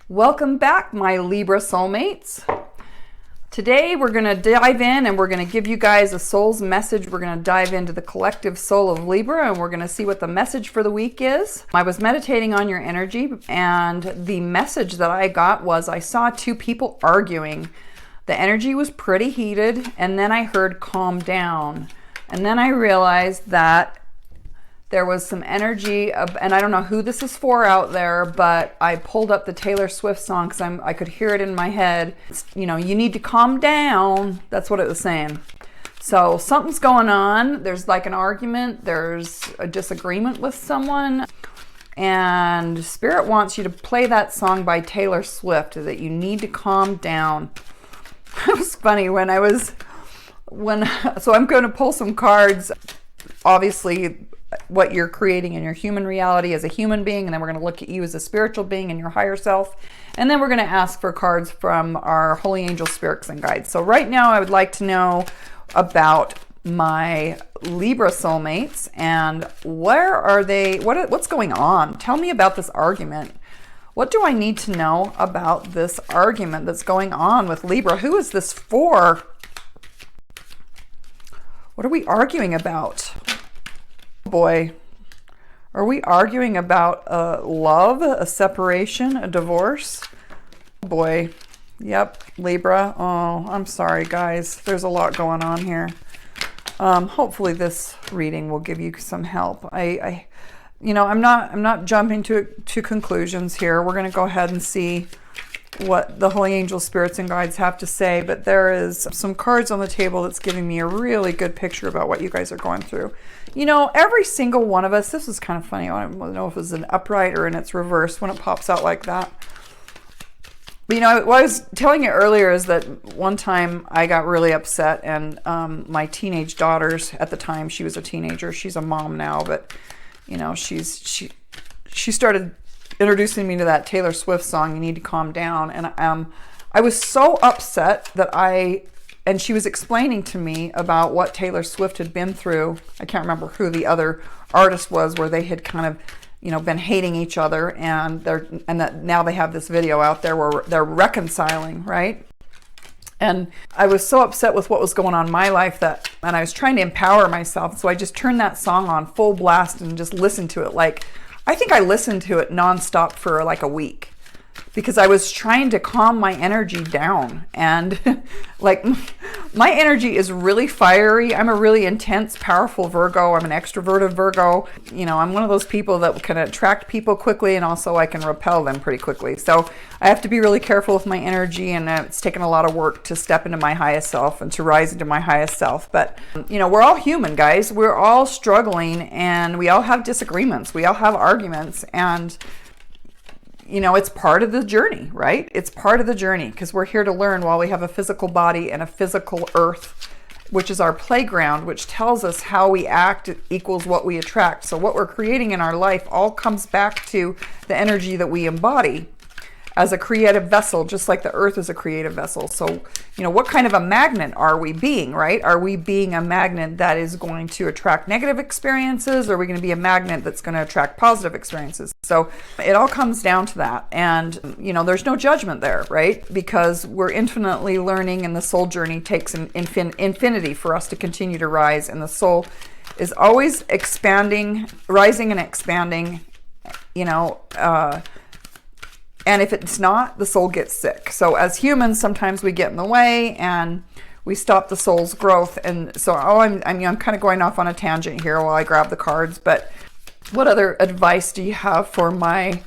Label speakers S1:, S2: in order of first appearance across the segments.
S1: Welcome back, my Libra soulmates. Today we're going to dive in and we're going to give you guys a soul's message. We're going to dive into the collective soul of Libra and we're going to see what the message for the week is. I was meditating on your energy and the message that I got was I saw two people arguing. The energy was pretty heated and then I heard calm down. And then I realized that there was some energy of, and I don't know who this is for out there, but I pulled up the Taylor Swift song because I could hear it in my head. You know, you need to calm down. That's what it was saying. So something's going on. There's like an argument. There's a disagreement with someone. And Spirit wants you to play that song by Taylor Swift, that you need to calm down. It was funny so I'm going to pull some cards. Obviously, what you're creating in your human reality as a human being, and then we're going to look at you as a spiritual being and your higher self, and then we're going to ask for cards from our holy angel spirits and guides. So right now I would like to know about my Libra soulmates and where are they, what's going on? Tell me about this argument. What do I need to know about this argument that's going on with Libra? Who is this for? What are we arguing about? Boy, are we arguing about love, a separation, a divorce? Boy, yep, Libra. Oh, I'm sorry, guys. There's a lot going on here. Hopefully, this reading will give you some help. I'm not jumping to conclusions here. We're going to go ahead and see what the holy angel spirits and guides have to say, but there is some cards on the table that's giving me a really good picture about what you guys are going through. You know, every single one of us, this is kind of funny. I don't know if it's an upright or in its reverse when it pops out like that. But you know, what I was telling you earlier is that one time I got really upset and my teenage daughters, at the time she was a teenager, she's a mom now, but you know, she started introducing me to that Taylor Swift song, You Need to Calm Down. And I was so upset that and she was explaining to me about what Taylor Swift had been through. I can't remember who the other artist was, where they had kind of, you know, been hating each other, and that now they have this video out there where they're reconciling, right? And I was so upset with what was going on in my life and I was trying to empower myself. So I just turned that song on full blast and just listened to it. I think I listened to it nonstop for like a week because I was trying to calm my energy down. And like my energy is really fiery. I'm a really intense, powerful Virgo. I'm an extroverted Virgo. You know, I'm one of those people that can attract people quickly and also I can repel them pretty quickly. So I have to be really careful with my energy, and it's taken a lot of work to step into my highest self and to rise into my highest self. But, you know, we're all human, guys. We're all struggling and we all have disagreements. We all have arguments, and you know, it's part of the journey, right? It's part of the journey because we're here to learn while we have a physical body and a physical earth, which is our playground, which tells us how we act equals what we attract. So what we're creating in our life all comes back to the energy that we embody as a creative vessel, just like the earth is a creative vessel. So, you know, what kind of a magnet are we being, right? Are we being a magnet that is going to attract negative experiences? Or are we going to be a magnet that's going to attract positive experiences? So it all comes down to that. And, you know, there's no judgment there, right? Because we're infinitely learning, and the soul journey takes an infinity for us to continue to rise. And the soul is always expanding, rising and expanding, you know, and if it's not, the soul gets sick. So as humans, sometimes we get in the way and we stop the soul's growth. And so I'm kind of going off on a tangent here while I grab the cards. But what other advice do you have for my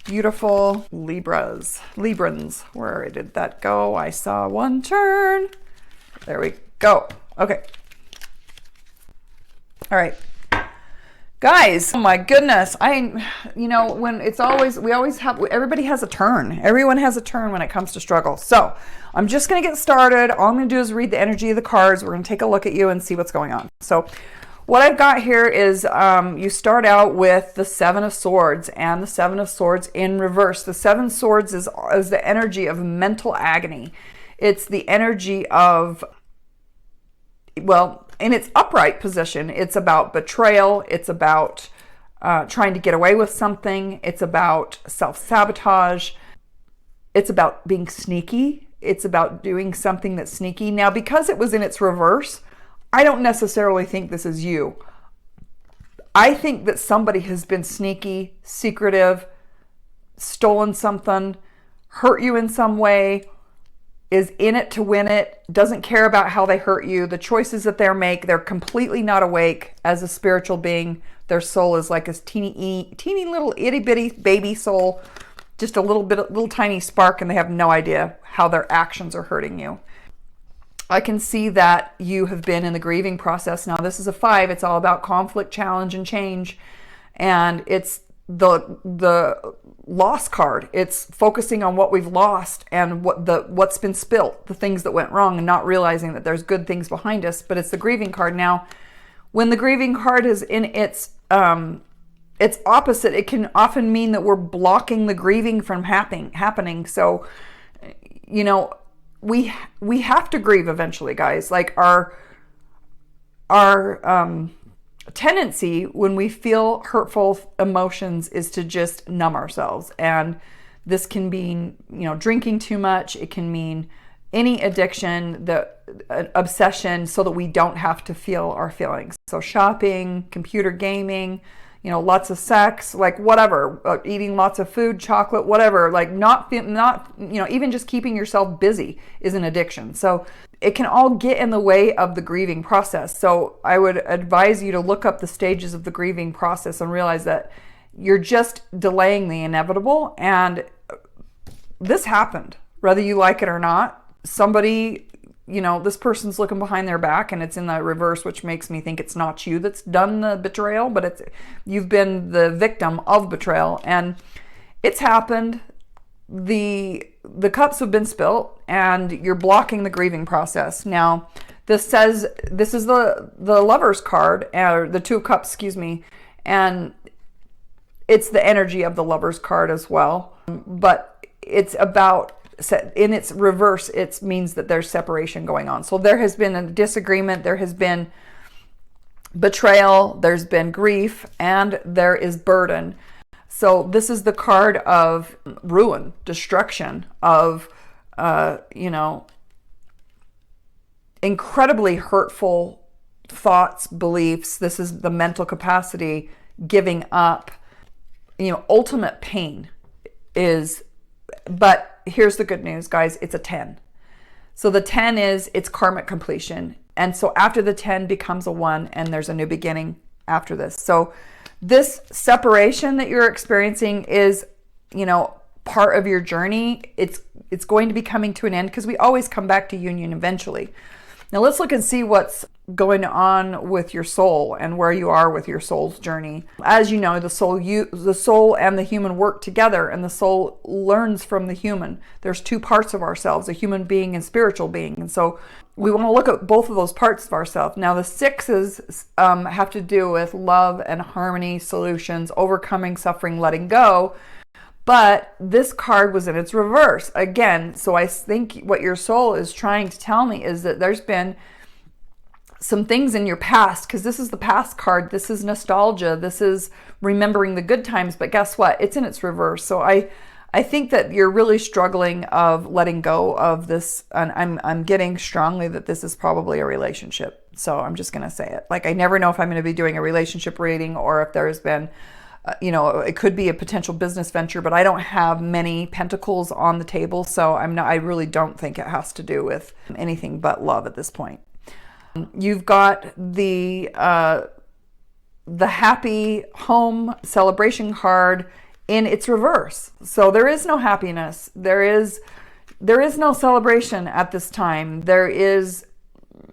S1: beautiful Librans? Where did that go? I saw one turn. There we go. Okay. All right. Guys, oh my goodness, you know, everybody has a turn. Everyone has a turn when it comes to struggle. So I'm just going to get started. All I'm going to do is read the energy of the cards. We're going to take a look at you and see what's going on. So what I've got here is you start out with the Seven of Swords, and the Seven of Swords in reverse. The Seven of Swords is the energy of mental agony. It's the energy of, well, in its upright position, it's about betrayal. It's about trying to get away with something. It's about self-sabotage. It's about being sneaky. It's about doing something that's sneaky. Now, because it was in its reverse, I don't necessarily think this is you. I think that somebody has been sneaky, secretive, stolen something, hurt you in some way, is in it to win it, doesn't care about how they hurt you, the choices that they make, they're completely not awake as a spiritual being. Their soul is like this teeny little itty bitty baby soul, just a little tiny spark, and they have no idea how their actions are hurting you. I can see that you have been in the grieving process. Now, this is a 5. It's all about conflict, challenge, and change. And it's the loss card. It's focusing on what we've lost and what's been spilt, the things that went wrong, and not realizing that there's good things behind us. But it's the grieving card. Now, when the grieving card is in its opposite, it can often mean that we're blocking the grieving from happening. So, you know, we have to grieve eventually, guys. Like our tendency when we feel hurtful emotions is to just numb ourselves. And this can mean, you know, drinking too much. It can mean any addiction, obsession, so that we don't have to feel our feelings. So shopping, computer gaming, you know, lots of sex, like whatever, eating lots of food, chocolate, whatever, like not, you know, even just keeping yourself busy is an addiction. So it can all get in the way of the grieving process. So I would advise you to look up the stages of the grieving process and realize that you're just delaying the inevitable. And this happened, whether you like it or not. Somebody, you know, this person's looking behind their back, and it's in the reverse, which makes me think it's not you that's done the betrayal, but you've been the victim of betrayal, and it's happened. The cups have been spilt, and you're blocking the grieving process. Now, this says, this is the Lover's card, or the 2 of Cups, excuse me, and it's the energy of the Lover's card as well, but it's about, in its reverse, it means that there's separation going on. So there has been a disagreement, there has been betrayal, there's been grief, and there is burden. So this is the card of ruin, destruction, of, you know, incredibly hurtful thoughts, beliefs. This is the mental capacity, giving up, you know, ultimate pain is, but here's the good news, guys, it's a 10. So the 10 is, it's karmic completion. And so after the 10 becomes a 1, and there's a new beginning after this. So this separation that you're experiencing is, you know, part of your journey. It's going to be coming to an end, because we always come back to union eventually. Now let's look and see what's going on with your soul and where you are with your soul's journey. As you know, the soul and the human work together, and the soul learns from the human. There's 2 parts of ourselves, a human being and spiritual being. And so we want to look at both of those parts of ourselves. Now the 6s have to do with love and harmony, solutions, overcoming suffering, letting go. But this card was in its reverse again. So I think what your soul is trying to tell me is that there's been some things in your past, because this is the past card. This is nostalgia. This is remembering the good times. But guess what? It's in its reverse. So I think that you're really struggling of letting go of this. And I'm getting strongly that this is probably a relationship. So I'm just going to say it. Like, I never know if I'm going to be doing a relationship reading, or if there's been, you know, it could be a potential business venture, but I don't have many pentacles on the table. So I really don't think it has to do with anything but love at this point. You've got the happy home celebration card in its reverse. So there is no happiness. There is no celebration at this time. There is,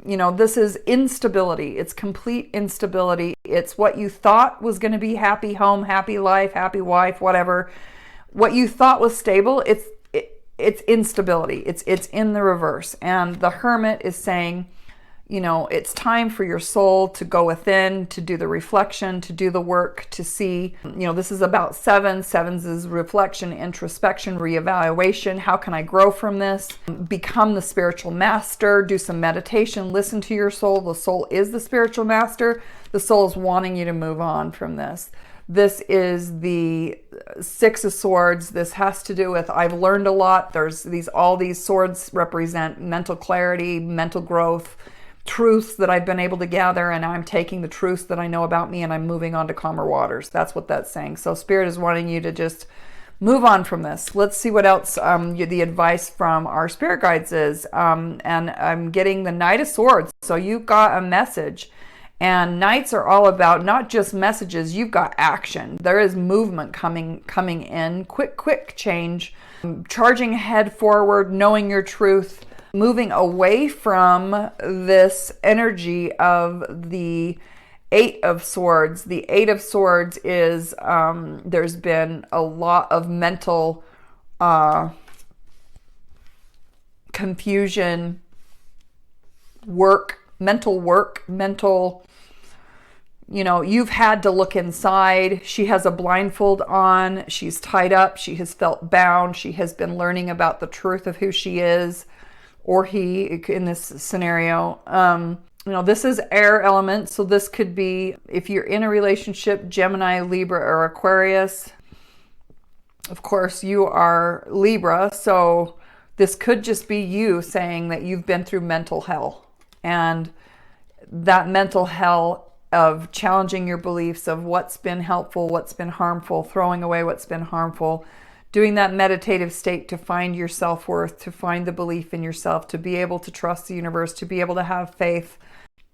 S1: you know, this is instability. It's complete instability. It's what you thought was going to be happy home, happy life, happy wife, whatever. What you thought was stable, it's instability. It's in the reverse. And the Hermit is saying, you know, it's time for your soul to go within, to do the reflection, to do the work, to see, you know, this is about 7. 7s is reflection, introspection, reevaluation. How can I grow from this? Become the spiritual master, do some meditation, listen to your soul. The soul is the spiritual master. The soul is wanting you to move on from this. This is the Six of Swords. This has to do with I've learned a lot. There's all these swords represent mental clarity, mental growth, truths that I've been able to gather, and I'm taking the truths that I know about me and I'm moving on to calmer waters. That's what that's saying. So Spirit is wanting you to just move on from this. Let's see what else the advice from our spirit guides is. And I'm getting the Knight of Swords. So you've got a message. And Knights are all about not just messages, you've got action. There is movement coming in, quick change, charging ahead forward, knowing your truth, moving away from this energy of the Eight of Swords. The Eight of Swords is, there's been a lot of mental confusion, mental, you've had to look inside. She has a blindfold on. She's tied up. She has felt bound. She has been learning about the truth of who she is, or he in this scenario. This is air element, so this could be, if you're in a relationship, Gemini, Libra, or Aquarius. Of course, you are Libra, so this could just be you saying that you've been through mental hell. And that mental hell of challenging your beliefs of what's been helpful, what's been harmful, throwing away what's been harmful, doing that meditative state to find your self-worth, to find the belief in yourself, to be able to trust the universe, to be able to have faith.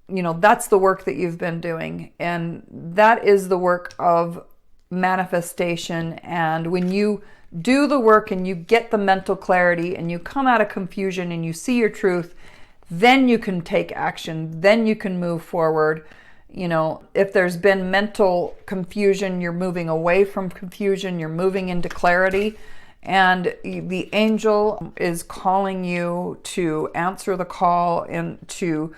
S1: That's the work that you've been doing. And that is the work of manifestation. And when you do the work and you get the mental clarity and you come out of confusion and you see your truth, then you can take action. Then you can move forward. If there's been mental confusion, you're moving away from confusion, you're moving into clarity. And the angel is calling you to answer the call and to,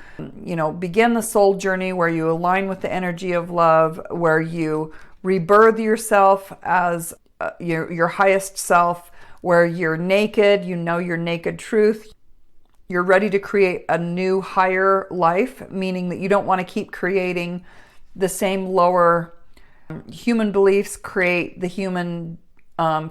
S1: begin the soul journey where you align with the energy of love, where you rebirth yourself as your highest self, where you're naked, your naked truth. You're ready to create a new higher life, meaning that you don't want to keep creating the same lower human beliefs, create the human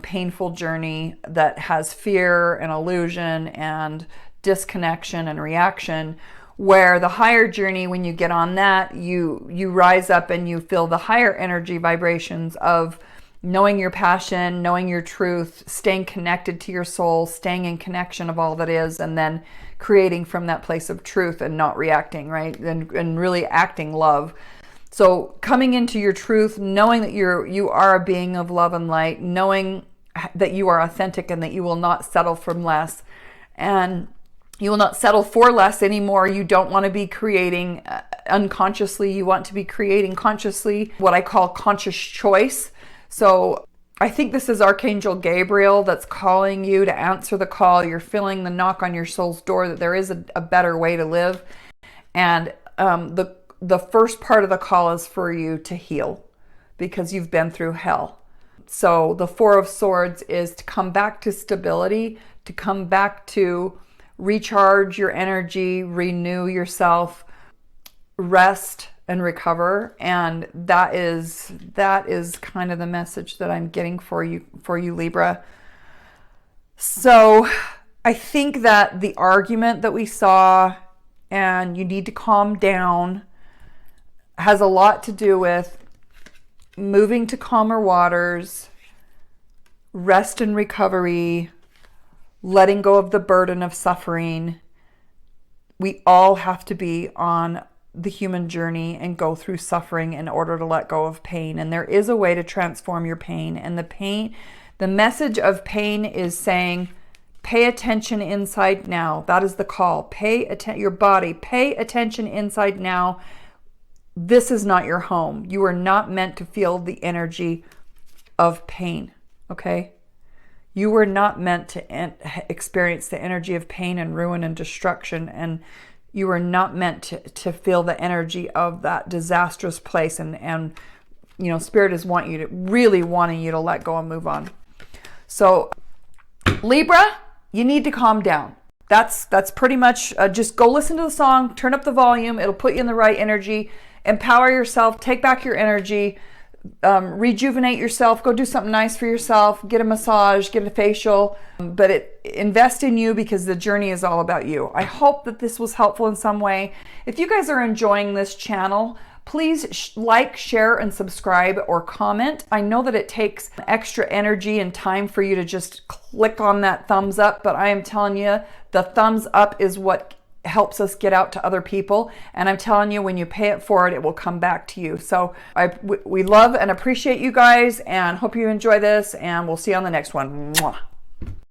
S1: painful journey that has fear and illusion and disconnection and reaction, where the higher journey, when you get on that, you rise up and you feel the higher energy vibrations of knowing your passion, knowing your truth, staying connected to your soul, staying in connection of all that is, and then creating from that place of truth and not reacting, right? And really acting love. So coming into your truth, knowing that you are a being of love and light, knowing that you are authentic and that you will not settle for less, and you will not settle for less anymore. You don't want to be creating unconsciously. You want to be creating consciously, what I call conscious choice. So I think this is Archangel Gabriel that's calling you to answer the call. You're feeling the knock on your soul's door that there is a better way to live. And the first part of the call is for you to heal because you've been through hell. So the Four of Swords is to come back to stability, to come back to recharge your energy, renew yourself, rest and recover. And that is kind of the message that I'm getting for you, Libra. So I think that the argument that we saw, and you need to calm down, has a lot to do with moving to calmer waters, rest and recovery, letting go of the burden of suffering. We all have to be on the human journey and go through suffering in order to let go of pain. And there is a way to transform your pain. And the message of pain is saying, pay attention inside now. That is the call. Your body, pay attention inside now. This is not your home. You are not meant to feel the energy of pain, okay? You were not meant to experience the energy of pain and ruin and destruction, and you were not meant to feel the energy of that disastrous place. And Spirit is really wanting you to let go and move on. So Libra, you need to calm down. That's pretty much, just go listen to the song, turn up the volume. It'll put you in the right energy. Empower yourself, take back your energy, rejuvenate yourself, go do something nice for yourself, get a massage, get a facial, but invest in you, because the journey is all about you. I hope that this was helpful in some way. If you guys are enjoying this channel, please like, share, and subscribe or comment. I know that it takes extra energy and time for you to just click on that thumbs up, but I am telling you, the thumbs up is what helps us get out to other people. And I'm telling you, when you pay it forward, it will come back to you. So we love and appreciate you guys, and hope you enjoy this, and we'll see you on the next one. Mwah.